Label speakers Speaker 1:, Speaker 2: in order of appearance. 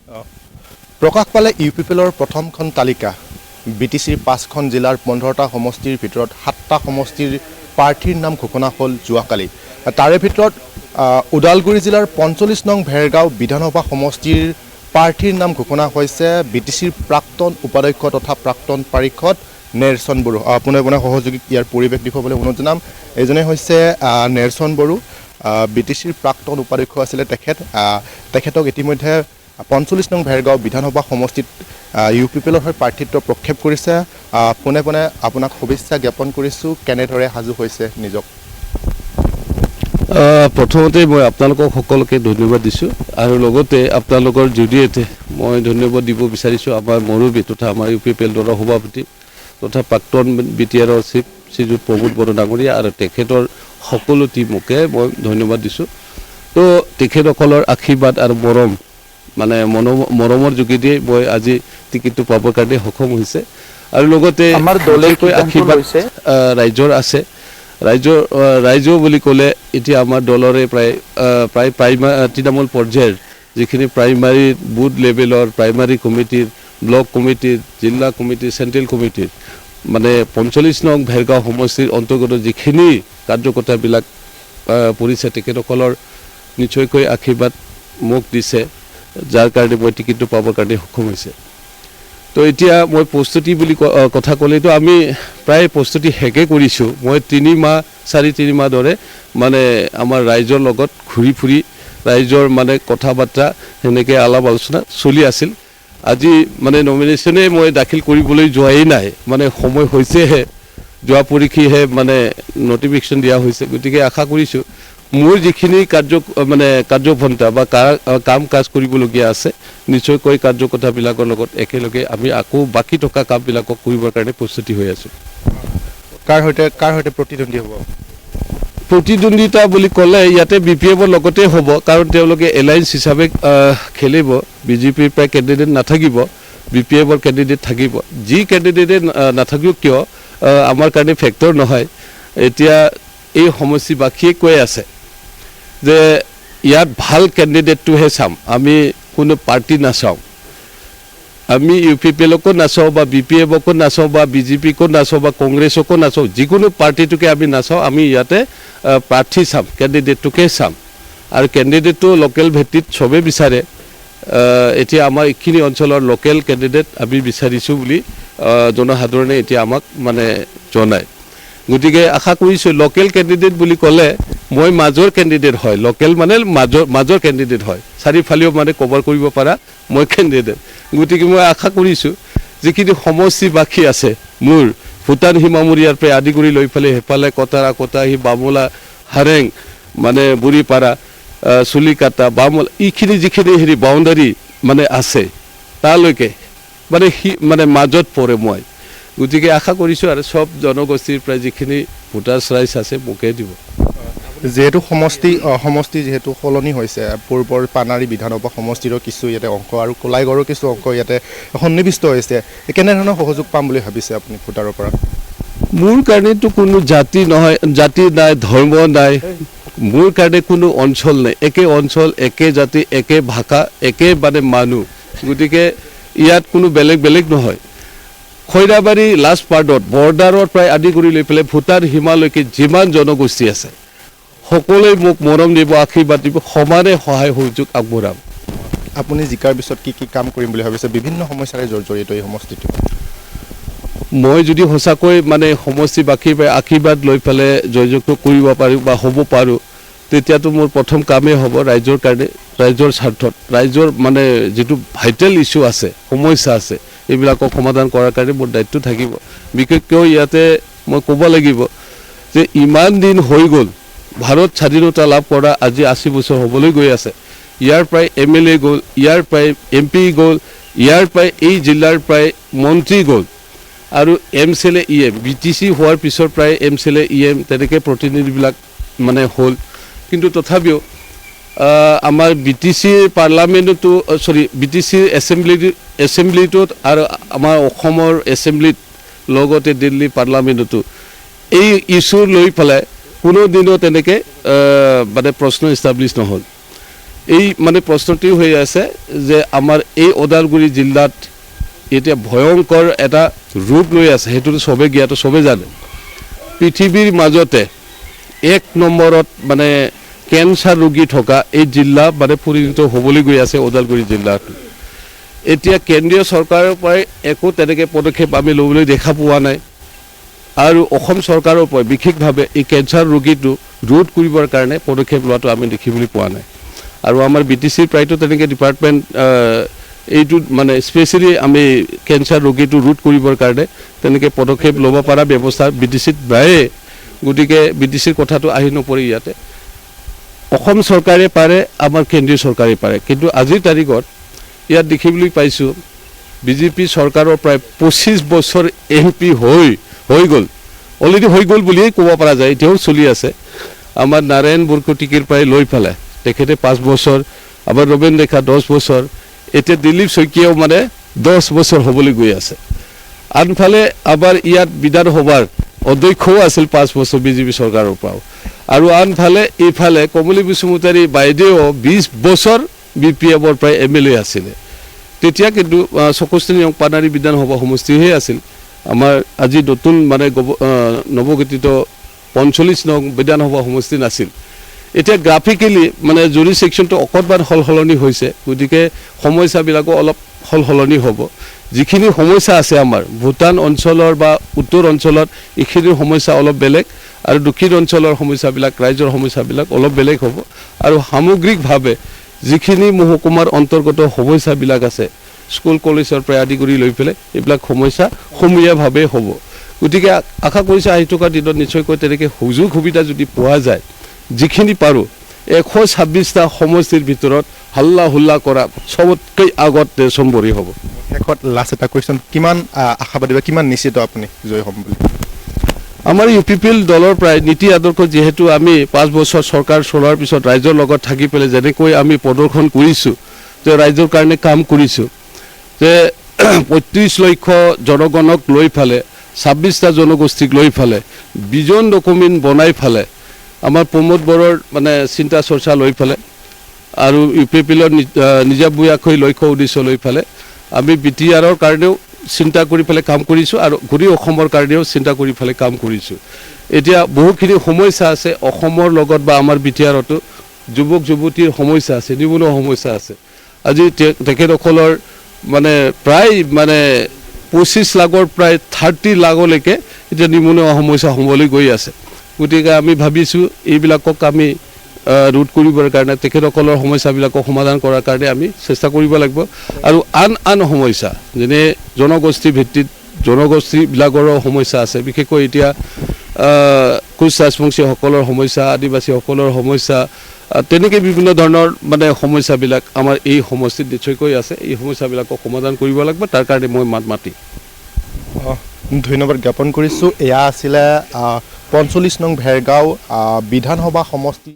Speaker 1: প্ৰকাশ পালে ইউপিপিএলৰ প্ৰথমখন তালিকা বিটিচিৰ 5খন জিলাৰ 15টা সমষ্টিৰ ভিতৰত 7টা সমষ্টিৰ প্ৰাৰ্থীৰ নাম ঘোষণা হ'ল যোৱাকালি। তাৰে ভিতৰত ওদালগুৰি জিলাৰ 45 নং ভেৰগাঁও বিধানসভা সমষ্টিৰ প্ৰাৰ্থীৰ নাম ঘোষণা হৈছে বিটিচিৰ প্ৰাক্তন উপাধ্যক্ষ তথা প্ৰাক্তন পাৰিষদ নেৰচন বড়ো। পোনে পোনে সহযোগীক ইয়াৰ পৰিৱেশ দেখুৱাবলৈ অনুৰোধ জনাম। এজনে হৈছে নেৰচন বড়ো, বিটিচিৰ প্ৰাক্তন উপাধ্যক্ষ আছিলে তেখেতক ইতিমধ্যে 45 নং ভেৰগাঁও বিধানসভা সমষ্টিত ইউপিপিএলৰ হৈ প্ৰাৰ্থিত্ব প্ৰক্ষেপ কৰিছে। পোনে পোনে আপোনাক শুভেচ্ছা জ্ঞাপন কৰিছোঁ। কেনেদৰে সাজু হৈছে নিজক?
Speaker 2: প্ৰথমতে মই আপোনালোকক সকলোকে ধন্যবাদ দিছোঁ আৰু লগতে আপোনালোকৰ জৰিয়তে মই ধন্যবাদ দিব বিচাৰিছোঁ আমাৰ মুৰব্বী তথা আমাৰ ইউপিপিএল দলৰ সভাপতি তথা প্ৰাক্তন বিটিআৰৰ চিফ শ্ৰীযুত প্ৰমোদ বড়ো ডাঙৰীয়া আৰু তেখেতৰ সকলো টীমকে মই ধন্যবাদ দিছোঁ। তো তেখেতসকলৰ আশীৰ্বাদ আৰু মৰমৰ যোগেদিয়ে মই আজি টিকেটটো পাবৰ কাৰণে সক্ষম হৈছে আৰু লগতে
Speaker 3: আমাৰ দলে
Speaker 2: আশীৰ্বাদ ৰাইজৰ আছে। ৰাইজৰ বুলি ক'লে এতিয়া আমাৰ দলৰে প্ৰায় তৃণমূল পৰ্যায়ৰ যিখিনি প্ৰাইমাৰী বুথ লেভেলৰ প্ৰাইমাৰী কমিটিৰ, ব্লক কমিটিৰ, জিলা কমিটিৰ, চেণ্ট্ৰেল কমিটিৰ মানে 45 নং ভেৰগাঁও সমষ্টিৰ অন্তৰ্গত যিখিনি কাৰ্যকৰ্তাবিলাক পৰিছে তেখেতসকলৰ নিশ্চয়কৈ আশীৰ্বাদ মোক দিছে, যাৰ কাৰণে মই টিকেটটো পাবৰ কাৰণে সক্ষম হৈছে। তো এতিয়া মই প্ৰস্তুতি বুলি কথা ক'লেতো আমি প্ৰায় প্ৰস্তুতি শেষে কৰিছোঁ। মই 3 মাহ ধৰে মানে আমাৰ ৰাইজৰ লগত ঘূৰি ফুৰি ৰাইজৰ মানে কথা বাৰ্তা সেনেকৈ আলাপ আলোচনা চলি আছিল। আজি মানে নমিনেশ্যনে মই দাখিল কৰিবলৈ যোৱাই নাই, মানে সময় হৈছেহে, যোৱা পৰহিহে মানে নটিফিকেশ্যন দিয়া হৈছে। গতিকে আশা কৰিছোঁ মোৰ যিখিনি কাৰ্যপন্থা বা কাম কাজ কৰিবলগীয়া আছে নিশ্চয়কৈ কাৰ্যকৰ্তাবিলাকৰ লগত একেলগে আমি আকৌ বাকী থকা কামবিলাকক কৰিবৰ কাৰণে প্ৰস্তুতি হৈ আছোঁ।
Speaker 1: কাৰ সৈতে প্ৰতিদ্বন্দ্বী হ'ব?
Speaker 2: প্ৰতিদ্বন্দ্বিতা বুলি ক'লে ইয়াতে বিপিএফৰ লগতে হ'ব, কাৰণ তেওঁলোকে এলায়েন্স হিচাপে খেলিব। বিজেপিৰ প্ৰায় কেণ্ডিডেট নাথাকিব, বিপিএফৰ কেণ্ডিডেট থাকিব। যি কেণ্ডিডেটে নাথাকিব কিয় আমাৰ কাৰণে ফেক্টৰ নহয়। এতিয়া এই সমষ্টিবাসীয়ে কৈ আছে যে ইয়াত ভাল কেণ্ডিডেটটোহে চাম, আমি কোনো পাৰ্টি নাচাওঁ। আমি ইউপিপিএলকো নাচাওঁ বা বিপিএফকো নাচাওঁ বা বিজেপিকো নাচাওঁ বা কংগ্ৰেছকো নাচাওঁ, যিকোনো পাৰ্টিটোকে আমি নাচাওঁ। আমি ইয়াতে প্ৰাৰ্থী চাম, কেণ্ডিডেটটোকে চাম। আৰু কেণ্ডিডেটটো লোকেল ভিত্তিত চবেই বিচাৰে। এতিয়া আমাৰ এইখিনি অঞ্চলৰ লোকেল কেণ্ডিডেট আমি বিচাৰিছোঁ বুলি জনসাধাৰণে এতিয়া আমাক মানে জনায়। গতিকে আশা কৰিছোঁ লোকেল কেণ্ডিডেট বুলি ক'লে মই মাজৰ কেণ্ডিডেট হয়। লোকেল মানে মাজৰ কেণ্ডিডেট হয়, চাৰিওফালেও মানে কভাৰ কৰিব পৰা মই কেণ্ডিডেট। গতিকে মই আশা কৰিছোঁ যিখিনি সমষ্টিবাসী আছে মোৰ ভূটান সীমামূৰীয়াৰ পৰা আদি কৰি লৈ পেলাই সেইফালে কটাৰা, কটাহী, বামলা, হাৰেং মানে বুঢ়ীপাৰা, চুলিকাটা, বামলা এইখিনি যিখিনি বাউণ্ডাৰী মানে আছে তালৈকে মানে মাজত পৰে মই। গতিকে আশা কৰিছোঁ আৰু চব জনগোষ্ঠীৰ প্ৰায় যিখিনি ভোটাৰ্ছ ৰাইজ আছে মোকে দিব।
Speaker 1: যিহেতু সমষ্টি যিহেতু সলনি হৈছে, পূৰ্বৰ পানাৰী বিধানসভা সমষ্টিৰো কিছু ইয়াতে অংশ আৰু কোলাইগড়ৰ কিছু অংশ ইয়াতে সন্নিৱিষ্ট হৈছে, কেনেধৰণৰ সহযোগ পাম বুলি ভাবিছে আপুনি ভোটাৰৰ পৰা?
Speaker 2: মোৰ কাৰণেতো কোনো জাতি নাই, ধৰ্ম নাই, মোৰ কাৰণে কোনো অঞ্চল নাই। একে অঞ্চল, একে জাতি, একে ভাষা, একে মানে মানুহ। গতিকে ইয়াত কোনো বেলেগ নহয়। খৈৰাবাৰী লাষ্ট পাৰ্টত বৰ্ডাৰৰ প্ৰায় আদি কৰি লৈ পেলাই ভূটান সীমালৈকে যিমান জনগোষ্ঠী আছে সকলোৱে মোক মৰম দিব, আশীৰ্বাদ দিব, সমানে সহায় সহযোগ আগবঢ়াম।
Speaker 1: আপুনি জিকাৰ পিছত কি কাম কৰিম বুলি ভাবিছে? বিভিন্ন সমস্যাৰে জড়িত এই সমষ্টিটো।
Speaker 2: মই যদি সঁচাকৈ মানে সমষ্টিবাসীৰ পৰা আশীৰ্বাদ লৈ পেলাই জয়যুক্ত কৰিব পাৰোঁ বা হ'ব পাৰোঁ, তেতিয়াতো মোৰ প্ৰথম কামেই হ'ব ৰাইজৰ কাৰণে, ৰাইজৰ স্বাৰ্থত, ৰাইজৰ মানে যিটো ভাইটেল ইছ্যু আছে, সমস্যা আছে, এইবিলাকক সমাধান কৰাৰ কাৰণে মোৰ দায়িত্ব থাকিব। বিশেষকৈ ইয়াতে মই ক'ব লাগিব যে ইমান দিন হৈ গ'ল, ভাৰত স্বাধীনতা লাভ কৰা আজি 80 বছৰ হ'বলৈ গৈ আছে। ইয়াৰ প্ৰায় MLA গ'ল, ইয়াৰ প্ৰায় MP গ'ল, ইয়াৰ প্ৰায় এই জিলাৰ প্ৰায় মন্ত্ৰী গ'ল আৰু MCLA EM BTC হোৱাৰ পিছৰ প্ৰায় MCLA EM তেনেকৈ প্ৰতিনিধিবিলাক মানে হ'ল। কিন্তু তথাপিও আমাৰ BTCৰ পাৰ্লামেণ্টতো BTCৰ এছেম্বলিটোত আৰু আমাৰ অসমৰ এছেম্বলিত লগতে দিল্লী পাৰ্লামেণ্টতো এই ইছ্যু লৈ পেলাই কোনো দিনো তেনেকৈ মানে প্ৰশ্ন ইষ্টাব্লিছ নহ'ল। এই মানে প্ৰশ্নটি হৈ আছে যে আমাৰ এই ওদালগুৰি জিলাত এতিয়া ভয়ংকৰ এটা ৰূপ লৈ আছে, সেইটোতো চবেই জ্ঞাত, চবেই জানে। পৃথিৱীৰ মাজতে 1 নম্বৰত মানে কেঞ্চাৰ ৰোগী থকা এই জিলা মানে পৰিণত হ'বলৈ গৈ আছে ওদালগুৰি জিলাটো। এতিয়া কেন্দ্ৰীয় চৰকাৰৰ পৰাই একো তেনেকৈ পদক্ষেপ আমি ল'বলৈ দেখা পোৱা নাই, আৰু অসম চৰকাৰৰ পৰা বিশেষভাৱে এই কেঞ্চাৰ ৰোগীটো ৰোধ কৰিবৰ কাৰণে পদক্ষেপ লোৱাটো আমি দেখিবলৈ পোৱা নাই। আৰু আমাৰ BTCৰ প্ৰায়তো তেনেকৈ ডিপাৰ্টমেণ্ট এইটো মানে স্পেচিয়েলি আমি কেঞ্চাৰ ৰোগীটো ৰোধ কৰিবৰ কাৰণে তেনেকৈ পদক্ষেপ ল'ব পৰা ব্যৱস্থা BTCত নায়ে। গতিকে BTCৰ কথাটো আহি নপৰে ইয়াতে। অসম চৰকাৰে পাৰে, আমাৰ কেন্দ্ৰীয় চৰকাৰে পাৰে, কিন্তু আজিৰ তাৰিখত ইয়াত দেখিবলৈ পাইছোঁ BJP চৰকাৰৰ প্ৰায় 25 বছৰ MP হৈ গ'ল, অলৰেডি হৈ গ'ল বুলিয়েই ক'ব পৰা যায়, এতিয়াও চলি আছে। আমাৰ নাৰায়ণ বৰকটকীৰ পৰাই লৈ পেলাই তেখেতে 5 বছৰ, আমাৰ ৰবীন ডেকা 10 বছৰ, এতিয়া দিলীপ শইকীয়াও মানে 10 বছৰ হ'বলৈ গৈ আছে। আনফালে আমাৰ ইয়াত বিধানসভাৰ অধ্যক্ষও আছিল 5 বছৰ BJP চৰকাৰৰ পৰাও, আৰু আনফালে এইফালে কমলী বসুমতাৰী বাইদেউ 20 বছৰ BPFৰ প্ৰায় MLA আছিলে। তেতিয়া কিন্তু 64 নং পানাৰী বিধানসভা সমষ্টিহে আছিল। আমাৰ আজি নতুন মানে নৱগঠিত 45 নং বিধানসভা সমষ্টি নাছিল। এতিয়া গ্ৰাফিকেলি মানে জুৰি ছেকশ্যনটো অকণমান সলনি হৈছে, গতিকে সমস্যাবিলাকো অলপ সলনি হ'ব। যিখিনি সমস্যা আছে আমাৰ ভূটান অঞ্চলৰ বা উত্তৰ অঞ্চলত, এইখিনিৰ সমস্যা অলপ বেলেগ, আৰু দক্ষিণ অঞ্চলৰ সমস্যাবিলাক, ৰাইজৰ সমস্যাবিলাক অলপ বেলেগ হ'ব। আৰু সামগ্ৰিকভাৱে যিখিনি মহকুমাৰ অন্তৰ্গত সমস্যাবিলাক আছে, স্কুল কলেজৰ পৰা আদি কৰি লৈ পেলাই এইবিলাক সমস্যা সমূহীয়াভাৱে হ'ব। গতিকে আশা কৰিছোঁ আহি থকা দিনত নিশ্চয়কৈ তেনেকৈ সুযোগ সুবিধা যদি পোৱা যায়, যিখিনি পাৰোঁ 126টা সমষ্টিৰ ভিতৰত হাল্লা হুল্লা কৰা চবতকৈ আগত চম্বৰি হ'ব।
Speaker 1: শেষত লাষ্ট এটা কুৱেশ্যন, কিমান আশাবাদী বা কিমান নিশ্চিত আপুনি জয় হ'ম বুলি?
Speaker 2: আমাৰ UPPL দলৰ প্ৰায় নীতি আদৰ্শ, যিহেতু আমি 5 বছৰ চৰকাৰ চলোৱাৰ পিছত ৰাইজৰ লগত থাকি পেলাই যেনেকৈ আমি প্ৰদৰ্শন কৰিছোঁ যে ৰাইজৰ কাৰণে কাম কৰিছোঁ, যে 35 লক্ষ জনগণক লৈ ফালে, 26টা জনগোষ্ঠীক লৈ ফালে বিজন ডকুমেণ্ট বনাই ফালে, আমাৰ প্ৰমোদ বড়োৰ মানে চিন্তা চৰ্চা লৈ ফালে, আৰু UPPLৰ নিজাববীয়াকৈ লক্ষ্য উদ্দেশ্য লৈ ফালে আমি BTRৰ কাৰণেও চিন্তা কৰি পেলাই কাম কৰিছোঁ, আৰু ঘূৰি অসমৰ কাৰণেও চিন্তা কৰি পেলাই কাম কৰিছোঁ। এতিয়া বহুখিনি সমস্যা আছে অসমৰ লগত, বা আমাৰ BTRতো যুৱক যুৱতীৰ সমস্যা আছে, নিবনুৱা সমস্যা আছে। আজি তেখেতসকলৰ মানে প্ৰায় মানে 25 লাখৰ প্ৰায় 30 লাখলৈকে এতিয়া নিবনুৱা সমস্যা হ'বলৈ গৈ আছে। গতিকে আমি ভাবিছোঁ এইবিলাকক আমি ৰোধ কৰিবৰ কাৰণে, তেখেতসকলৰ সমস্যাবিলাকক সমাধান কৰাৰ কাৰণে আমি চেষ্টা কৰিব লাগিব। আৰু আন সমস্যা যেনে জনগোষ্ঠী ভিত্তিত জনগোষ্ঠীবিলাকৰো সমস্যা আছে, বিশেষকৈ এতিয়া কোচ ৰাজবংশীসকলৰ সমস্যা, আদিবাসীসকলৰ সমস্যা, তেনেকৈ বিভিন্ন ধৰণৰ মানে সমস্যাবিলাক আমাৰ এই সমষ্টিত নিশ্চয়কৈ আছে। এই সমস্যাবিলাকক সমাধান কৰিব লাগিব, তাৰ কাৰণে মই মাত মাতি
Speaker 1: ধন্যবাদ জ্ঞাপন কৰিছোঁ। এয়া আছিলে 45 নং ভেৰগাঁও বিধানসভা সমষ্টি